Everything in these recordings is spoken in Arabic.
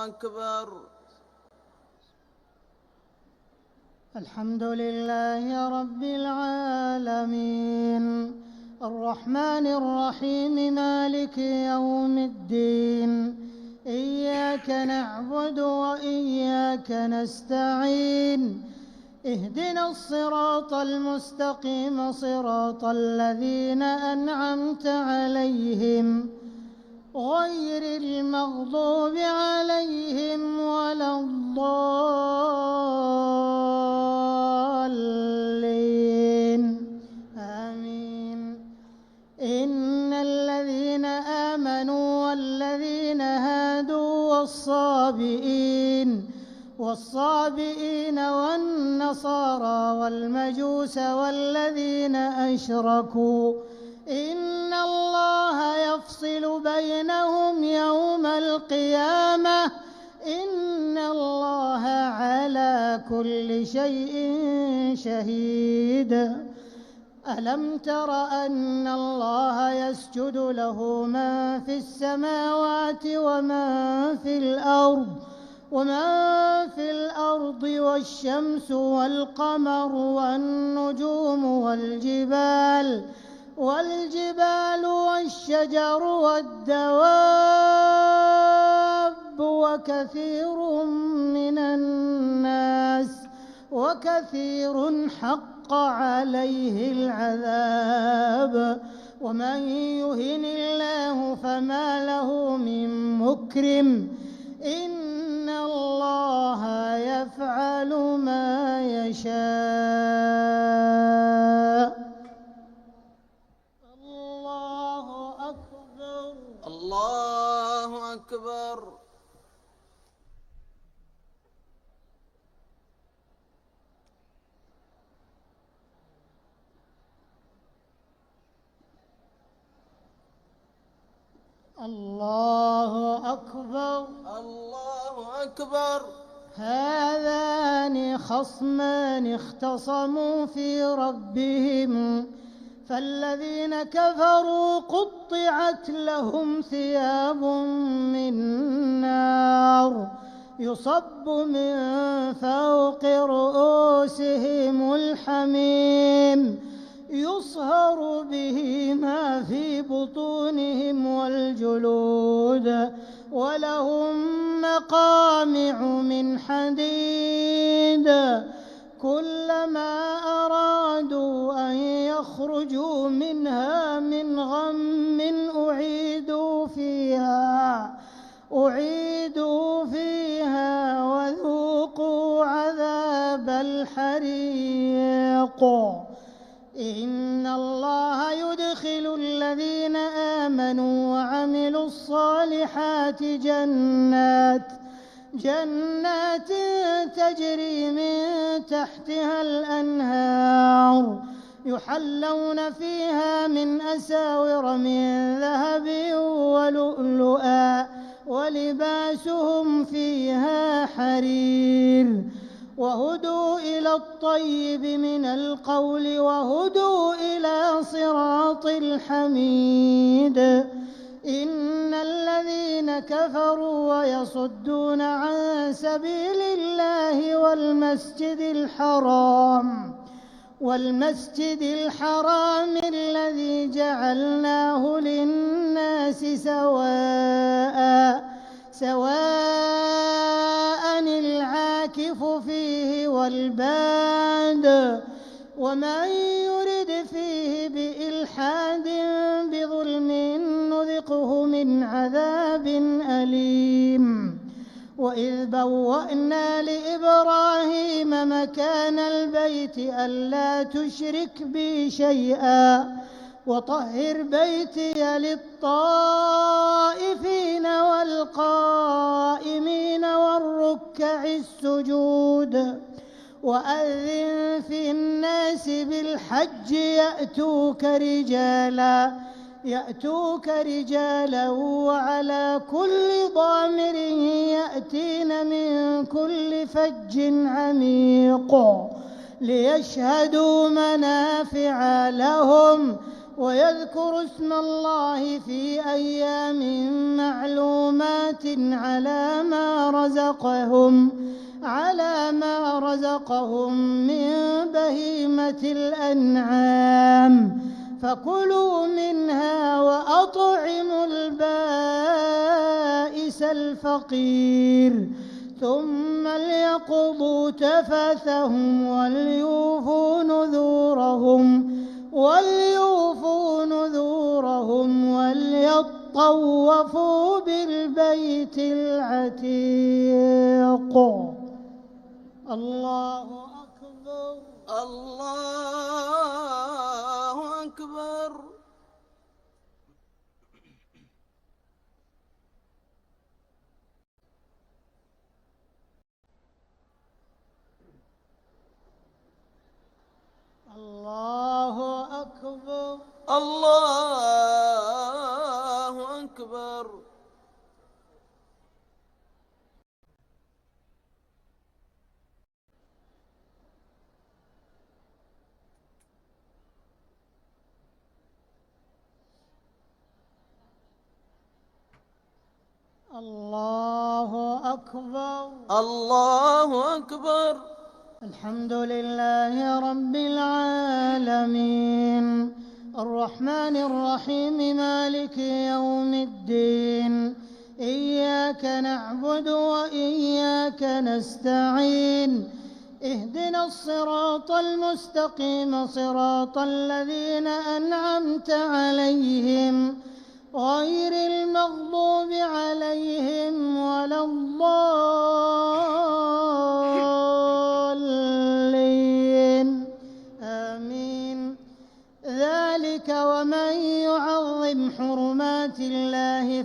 أكبر. الحمد لله رب العالمين الرحمن الرحيم مالك يوم الدين إياك نعبد وإياك نستعين اهدنا الصراط المستقيم صراط الذين أنعمت عليهم غير المغضوب عليهم ولا الضالين آمين. إن الذين آمنوا والذين هادوا والصابئين والنصارى والمجوس والذين أشركوا إن الله يفصل بينهم يوم القيامة إن الله على كل شيء شهيد. ألم تر أن الله يسجد له من في السماوات ومن في الأرض والشمس والقمر والنجوم والجبال والشجر والدواب وكثير حق عليه العذاب ومن يهن الله فما له من مكرم إن الله يفعل ما يشاء. الله أكبر. الله أكبر. الله أكبر. الله أكبر. هذان خصمان اختصموا في ربهم فالذين كفروا قطعت لهم ثياب من نار يصب من فوق رؤوسهم الحميم يصهر به ما في بطونهم والجلود ولهم مقامع من حديد كلما أرادوا أن يخرجوا منها من غم أعيدوا فيها وذوقوا عذاب الحريق. إن الله يدخل الذين آمنوا وعملوا الصالحات جنات تجري من تحتها الأنهار يحلون فيها من أساور من ذهب ولؤلؤا ولباسهم فيها حرير وهدوا إلى الطيب من القول وهدوا إلى صراط الحميد. إن الذين كفروا ويصدون عن سبيل الله والمسجد الحرام الذي جعلناه للناس سواء العاكف فيه والباد ومن يرد فيه بإلحاد بظلم نذقه من عذاب أليم. وإذ بوأنا لإبراهيم مكان البيت ألا تشرك بي شيئا وطهر بيتي للطائفين والقائمين والركع السجود وأذن في الناس بالحج يأتوك رجالا وعلى كل ضامر يأتين من كل فج عميق ليشهدوا منافع لهم ويذكروا اسم الله في أيام معلومات على ما رزقهم من بهيمة الأنعام فكلوا منها وأطعموا البائس الفقير ثم ليقضوا تفثهم وليوفوا نذورهم وليطوفوا بالبيت العتيق. الله أكبر. الله أكبر. الله أكبر. الله أكبر. الله أكبر. الله أكبر. الحمد لله رب العالمين الرحمن الرحيم مالك يوم الدين إياك نعبد وإياك نستعين اهدنا الصراط المستقيم صراط الذين أنعمت عليهم غير المغضوب عليهم ولا الضالين آمين. ذلك ومن يعظم حرمات الله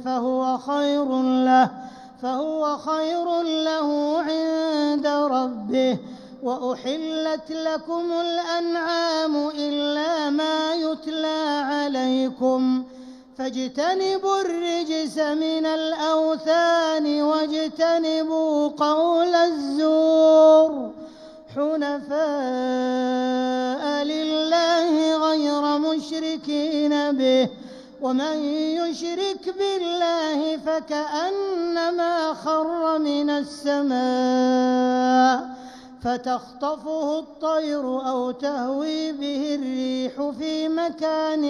فهو خير له عند ربه وأحلت لكم الأنعام إلا ما يتلى عليكم فاجتنبوا الرجس من الأوثان واجتنبوا قول الزور حنفاء لله غير مشركين به ومن يشرك بالله فكأنما خر من السماء فتخطفه الطير أو تهوي به الريح في مكان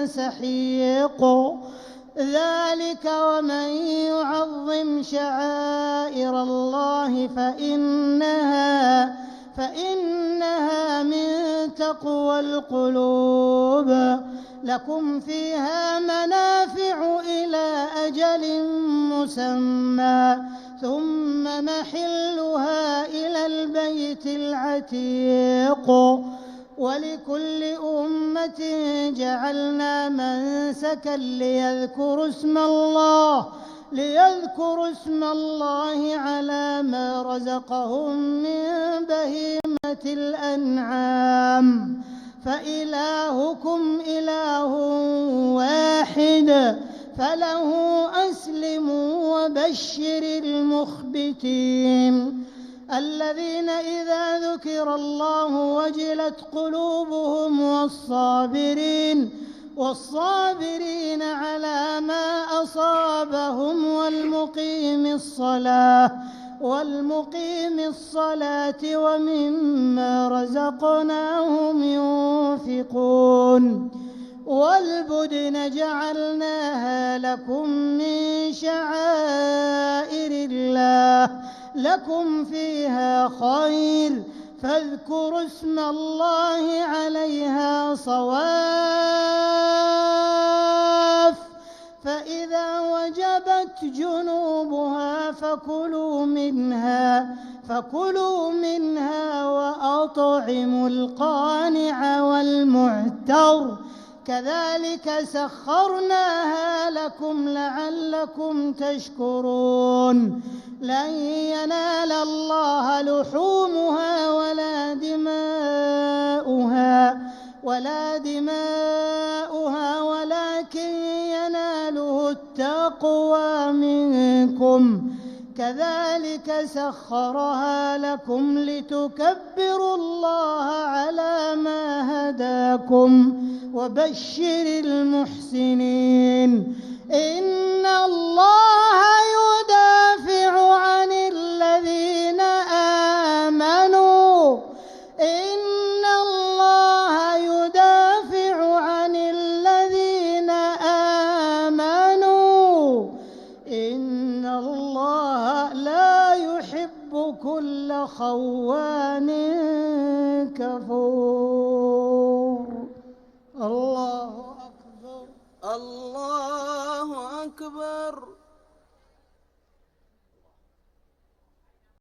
سحيق. ذلك ومن يعظم شعائر الله فإنها من تقوى القلوب. لكم فيها منافع إلى أجل مسمى ثم محلها إلى البيت العتيق. ولكل أمة جعلنا منسكا ليذكروا اسم الله على ما رزقهم من بهيمة الأنعام فإلهكم إله واحد فله أسلموا وبشر المخبتين الذين إذا ذكر الله وجلت قلوبهم والصابرين على ما أصابهم والمقيم الصلاة ومما رزقناهم ينفقون. والبدن جعلناها لكم من شعائر الله لكم فيها خير فاذكروا اسم الله عليها صواف فإذا وجبت جنوبها فكلوا منها وأطعموا القانع والمعتر كذلك سخرناها لكم لعلكم تشكرون. لن ينال الله لحومها ولا دماؤها ولكن يناله التقوى منكم كذلك سخرها لكم لتكبروا الله على ما هداكم وبشر المحسنين إن الله يدافع عن الذين آمنوا إن الله يدافع عن الذين آمنوا إن الله لا يحب كل خوان كفور.